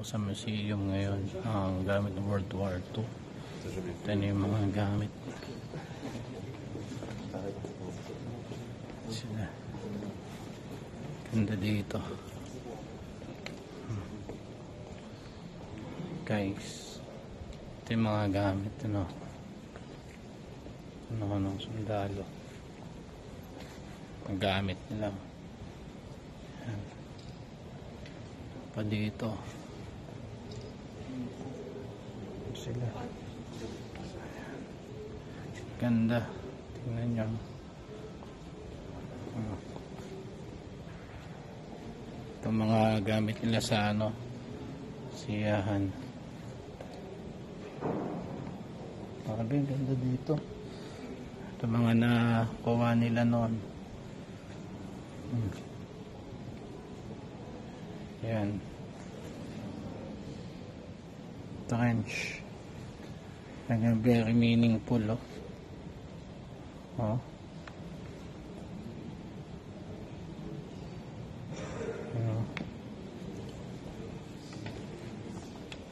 Sa museum ngayon ang gamit ng World War II. Ito na yung mga gamit sila. Ganda dito guys. Ito yung mga gamit ng sundalo, ang gamit nila pa dito sila. Ganda, tingnan nyo. Ito mga gamit nila sa siyahan. Grabe, ganda dito. Ito mga nakuha nila noon. Yan, trench. Very meaningful,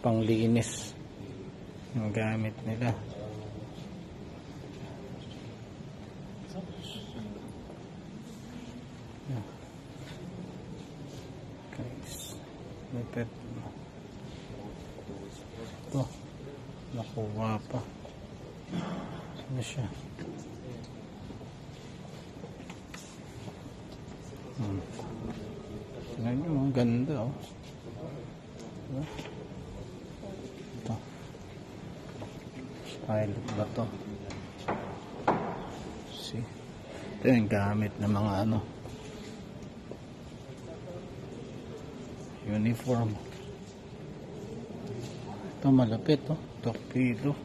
panglinis ang gamit nila. Guys, may pet ito, nakuha pa. Ano siya? Tingnan nyo, ang ganda ito, pilot ba to? See? Ito yung gamit ng mga uniform. Ito malapit, torpedo.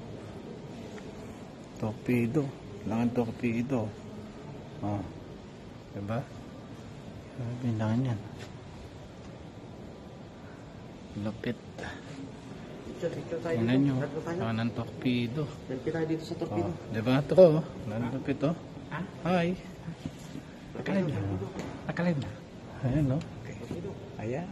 Langan torpedo. Diba? Bilangan yan. Lupit. Tingnan nyo, langan ng torpedo. Kita dito sa torpedo. Diba ito? Lupit Hi. Nakalib na. Ayan Ayan.